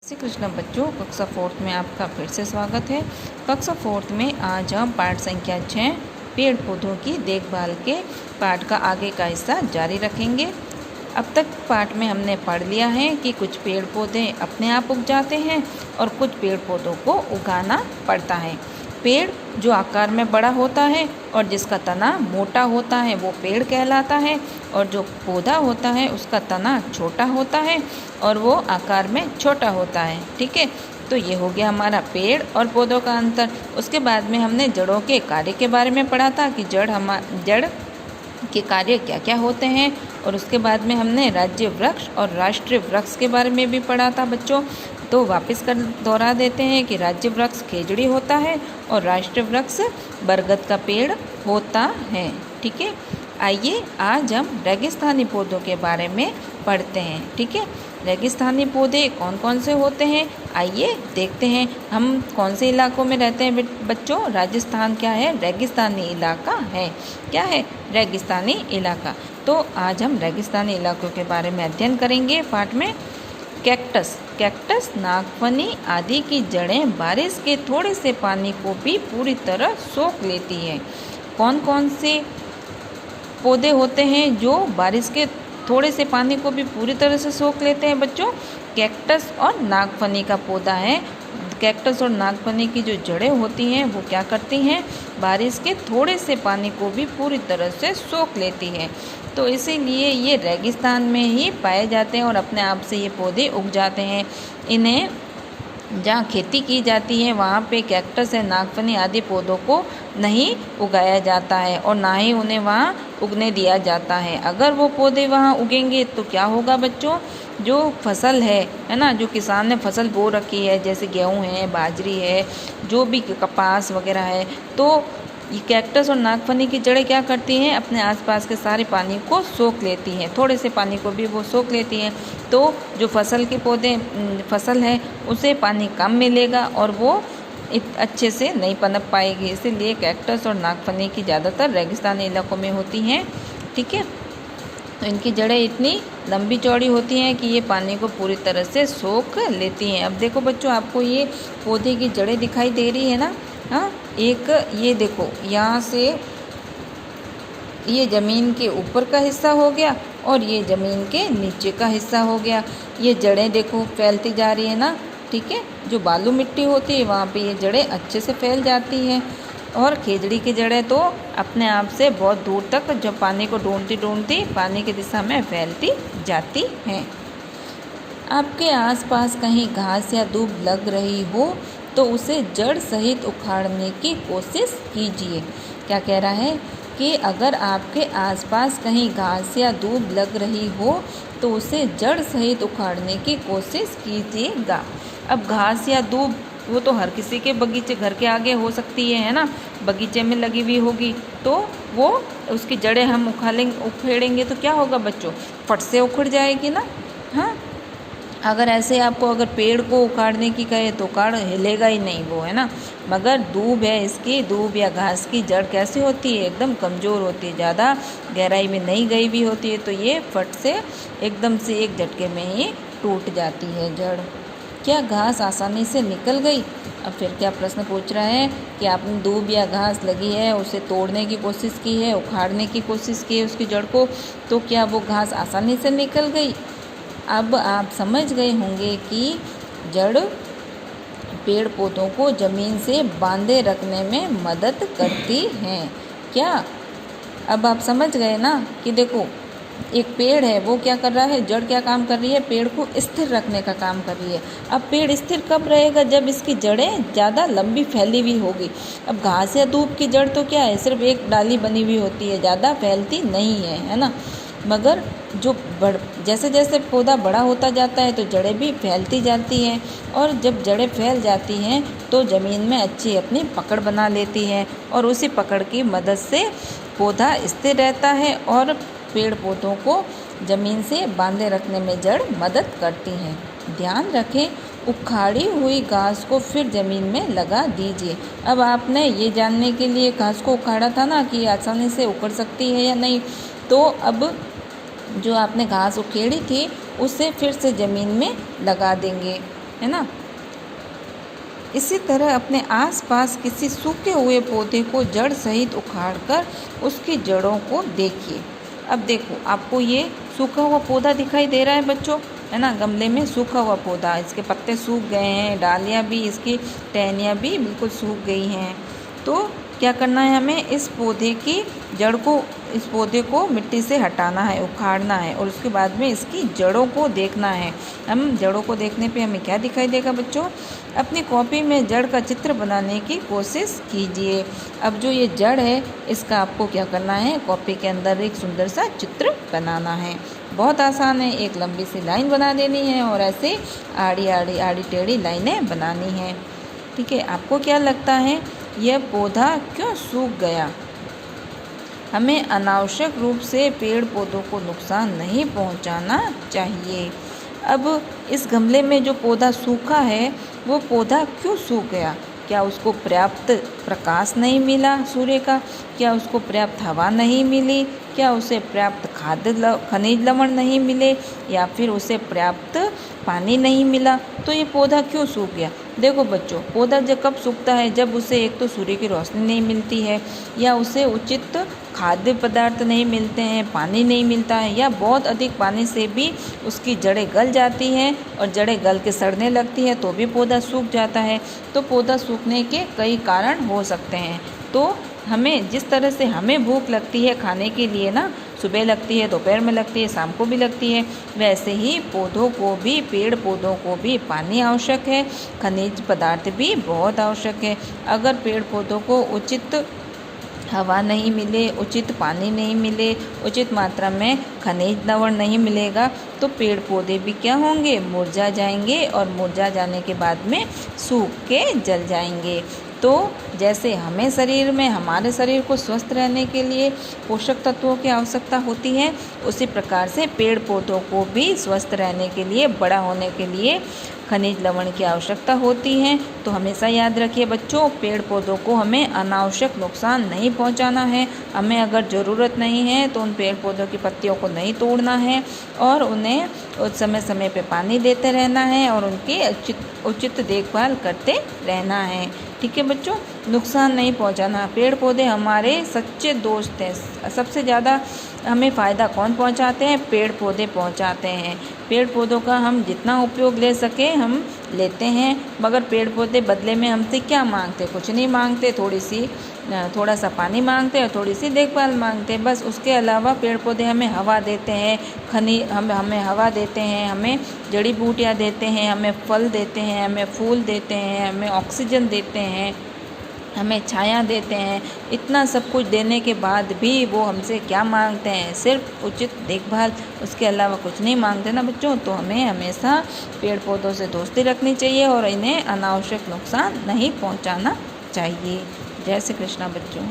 श्री कृष्ण बच्चों, कक्षा 4th में आपका फिर से स्वागत है। कक्षा 4th में आज हम पाठ संख्या 6 पेड़ पौधों की देखभाल के पाठ का आगे का हिस्सा जारी रखेंगे। अब तक पाठ में हमने पढ़ लिया है कि कुछ पेड़ पौधे अपने आप उग जाते हैं और कुछ पेड़ पौधों को उगाना पड़ता है। पेड़ जो आकार में बड़ा होता है और जिसका तना मोटा होता है वो पेड़ कहलाता है, और जो पौधा होता है उसका तना छोटा होता है और वो आकार में छोटा होता है। ठीक है, तो ये हो गया हमारा पेड़ और पौधों का अंतर। उसके बाद में हमने जड़ों के कार्य के बारे में पढ़ा था कि जड़ के कार्य क्या क्या होते हैं, और उसके बाद में हमने राज्य वृक्ष और राष्ट्रीय वृक्ष के बारे में भी पढ़ा था बच्चों। तो वापस कर दोहरा देते हैं कि राज्य वृक्ष खेजड़ी होता है और राष्ट्रीय वृक्ष बरगद का पेड़ होता है। ठीक है, आइए आज हम रेगिस्तानी पौधों के बारे में पढ़ते हैं। ठीक है, रेगिस्तानी पौधे कौन कौन से होते हैं आइए देखते हैं। हम कौन से इलाकों में रहते हैं बच्चों? राजस्थान क्या है? रेगिस्तानी इलाका है। क्या है? रेगिस्तानी इलाका। तो आज हम रेगिस्तानी इलाकों के बारे में अध्ययन करेंगे पाठ में। कैक्टस, नागफनी आदि की जड़ें बारिश के थोड़े से पानी को भी पूरी तरह सोख लेती है। कौन कौन से पौधे होते हैं जो बारिश के थोड़े से पानी को भी पूरी तरह से सोख लेते हैं बच्चों? कैक्टस और नागफनी का पौधा है। कैक्टस और नागफनी की जो जड़ें होती हैं वो क्या करती हैं? बारिश के थोड़े से पानी को भी पूरी तरह से सोख लेती है। तो इसीलिए ये रेगिस्तान में ही पाए जाते हैं और अपने आप से ये पौधे उग जाते हैं। इन्हें जहाँ खेती की जाती है वहाँ पे कैक्टस या नागफनी आदि पौधों को नहीं उगाया जाता है और ना ही उन्हें वहाँ उगने दिया जाता है। अगर वो पौधे वहाँ उगेंगे तो क्या होगा बच्चों? जो फसल है ना, जो किसान ने फसल बो रखी है, जैसे गेहूँ है, बाजरी है, जो भी कपास वगैरह है, तो ये कैक्टस और नागफनी की जड़ें क्या करती हैं? अपने आसपास के सारे पानी को सोख लेती हैं, थोड़े से पानी को भी वो सोख लेती हैं। तो जो फसल है उसे पानी कम मिलेगा और वो अच्छे से नहीं पनप पाएगी। इसीलिए कैक्टस और नागफनी की ज़्यादातर रेगिस्तानी इलाकों में होती हैं। ठीक है, तो इनकी जड़ें इतनी लंबी चौड़ी होती हैं कि ये पानी को पूरी तरह से सोख लेती हैं। अब देखो बच्चों, आपको ये पौधे की जड़ें दिखाई दे रही है ना? हाँ, एक ये देखो, यहाँ से ये ज़मीन के ऊपर का हिस्सा हो गया और ये ज़मीन के नीचे का हिस्सा हो गया। ये जड़ें देखो फैलती जा रही है ना। ठीक है, जो बालू मिट्टी होती है वहाँ पे ये जड़ें अच्छे से फैल जाती हैं, और खेजड़ी की जड़ें तो अपने आप से बहुत दूर तक जब पानी को ढूंढती पानी की दिशा में फैलती जाती हैं। आपके आसपास कहीं घास या दूब लग रही हो तो उसे जड़ सहित उखाड़ने की कोशिश कीजिए। क्या कह रहा है कि अगर आपके आसपास कहीं घास या दूब लग रही हो तो उसे जड़ सहित उखाड़ने की कोशिश कीजिएगा। अब घास या दूब वो तो हर किसी के बगीचे घर के आगे हो सकती है ना, बगीचे में लगी हुई होगी, तो वो उसकी जड़ें हम उखेड़ेंगे तो क्या होगा बच्चों? फट से उखड़ जाएगी ना। हाँ, अगर ऐसे आपको अगर पेड़ को उखाड़ने की कहे तो उखाड़ हिलेगा ही नहीं वो, है ना। मगर दूब है, इसकी दूब या घास की जड़ कैसे होती है? एकदम कमज़ोर होती है, ज़्यादा गहराई में नहीं गई भी होती है, तो ये फट से एकदम से एक झटके में ही टूट जाती है जड़। क्या घास आसानी से निकल गई? अब फिर क्या प्रश्न पूछ रहा है कि आपने दूब या घास लगी है उसे तोड़ने की कोशिश की है, उखाड़ने की कोशिश की है उसकी जड़ को, तो क्या वो घास आसानी से निकल गई? अब आप समझ गए होंगे कि जड़ पेड़ पौधों को ज़मीन से बांधे रखने में मदद करती हैं। क्या अब आप समझ गए ना कि देखो, एक पेड़ है वो क्या कर रहा है? जड़ क्या काम कर रही है? पेड़ को स्थिर रखने का काम कर रही है। अब पेड़ स्थिर कब रहेगा? जब इसकी जड़ें ज़्यादा लंबी फैली हुई होगी। अब घास या दूब की जड़ तो क्या है? सिर्फ एक डाली बनी हुई होती है, ज़्यादा फैलती नहीं है ना। मगर जो जैसे जैसे पौधा बड़ा होता जाता है तो जड़ें भी फैलती जाती हैं, और जब जड़ें फैल जाती हैं तो ज़मीन में अच्छी अपनी पकड़ बना लेती हैं, और उसी पकड़ की मदद से पौधा स्थिर रहता है और पेड़ पौधों को ज़मीन से बांधे रखने में जड़ मदद करती हैं। ध्यान रखें, उखाड़ी हुई घास को फिर ज़मीन में लगा दीजिए। अब आपने ये जानने के लिए घास को उखाड़ा था ना कि आसानी से उखड़ सकती है या नहीं, तो अब जो आपने घास उखेड़ी थी उसे फिर से ज़मीन में लगा देंगे। है ना। इसी तरह अपने आसपास किसी सूखे हुए पौधे को जड़ सहित उखाड़कर उसकी जड़ों को देखिए। अब देखो, आपको ये सूखा हुआ पौधा दिखाई दे रहा है बच्चों, है ना। गमले में सूखा हुआ पौधा, इसके पत्ते सूख गए हैं, डालियाँ भी, इसकी टहनियाँ भी बिल्कुल सूख गई हैं। तो क्या करना है, हमें इस पौधे की जड़ को, इस पौधे को मिट्टी से हटाना है, उखाड़ना है, और उसके बाद में इसकी जड़ों को देखना है। हम जड़ों को देखने पे हमें क्या दिखाई देगा बच्चों, अपनी कॉपी में जड़ का चित्र बनाने की कोशिश कीजिए। अब जो ये जड़ है, इसका आपको क्या करना है, कॉपी के अंदर एक सुंदर सा चित्र बनाना है। बहुत आसान है, एक लंबी सी लाइन बना देनी है और ऐसे आड़ी टेढ़ी लाइनें बनानी है। ठीक है, आपको क्या लगता है यह पौधा क्यों सूख गया? हमें अनावश्यक रूप से पेड़ पौधों को नुकसान नहीं पहुंचाना चाहिए। अब इस गमले में जो पौधा सूखा है, वो पौधा क्यों सूख गया? क्या उसको पर्याप्त प्रकाश नहीं मिला सूर्य का? क्या उसको पर्याप्त हवा नहीं मिली? क्या उसे पर्याप्त खनिज लवण नहीं मिले? या फिर उसे पर्याप्त पानी नहीं मिला? तो ये पौधा क्यों सूख गया? देखो बच्चों, पौधा जब कब सूखता है, जब उसे एक तो सूर्य की रोशनी नहीं मिलती है, या उसे उचित खाद्य पदार्थ नहीं मिलते हैं, पानी नहीं मिलता है, या बहुत अधिक पानी से भी उसकी जड़ें गल जाती हैं और जड़ें गल के सड़ने लगती है, तो भी पौधा सूख जाता है। तो पौधा सूखने के कई कारण हो सकते हैं। तो हमें जिस तरह से हमें भूख लगती है खाने के लिए ना, सुबह लगती है, दोपहर में लगती है, शाम को भी लगती है, वैसे ही पौधों को भी, पेड़ पौधों को भी पानी आवश्यक है, खनिज पदार्थ भी बहुत आवश्यक है। अगर पेड़ पौधों को उचित हवा नहीं मिले, उचित पानी नहीं मिले, उचित मात्रा में खनिज लवण नहीं मिलेगा, तो पेड़ पौधे भी क्या होंगे, मुरझा जाएंगे, और मुरझा जाने के बाद में सूख के जल जाएंगे। तो जैसे हमें शरीर में, हमारे शरीर को स्वस्थ रहने के लिए पोषक तत्वों की आवश्यकता होती है, उसी प्रकार से पेड़ पौधों को भी स्वस्थ रहने के लिए, बड़ा होने के लिए खनिज लवण की आवश्यकता होती है। तो हमेशा याद रखिए बच्चों, पेड़ पौधों को हमें अनावश्यक नुकसान नहीं पहुंचाना है। हमें अगर ज़रूरत नहीं है तो उन पेड़ पौधों की पत्तियों को नहीं तोड़ना है, और उन्हें समय समय पे पानी देते रहना है, और उनकी उचित देखभाल करते रहना है। ठीक है बच्चों, नुकसान नहीं पहुंचाना। पेड़ पौधे हमारे सच्चे दोस्त हैं। सबसे ज़्यादा हमें फ़ायदा कौन पहुंचाते हैं? पेड़ पौधे पहुंचाते हैं। पेड़ पौधों का हम जितना उपयोग ले सके हम लेते हैं, मगर पेड़ पौधे बदले में हमसे क्या मांगते? कुछ नहीं मांगते, थोड़ा सा पानी मांगते और थोड़ी सी देखभाल मांगते हैं, बस। उसके अलावा पेड़ पौधे हमें हवा देते हैं, हमें हवा देते हैं, हमें जड़ी बूटियाँ देते हैं, हमें फल देते हैं, हमें फूल देते हैं, हमें ऑक्सीजन देते हैं, हमें छाया देते हैं। इतना सब कुछ देने के बाद भी वो हमसे क्या मांगते हैं? सिर्फ उचित देखभाल, उसके अलावा कुछ नहीं मांगते ना बच्चों। तो हमें हमेशा पेड़ पौधों से दोस्ती रखनी चाहिए और इन्हें अनावश्यक नुकसान नहीं पहुंचाना चाहिए। जय श्री कृष्णा बच्चों।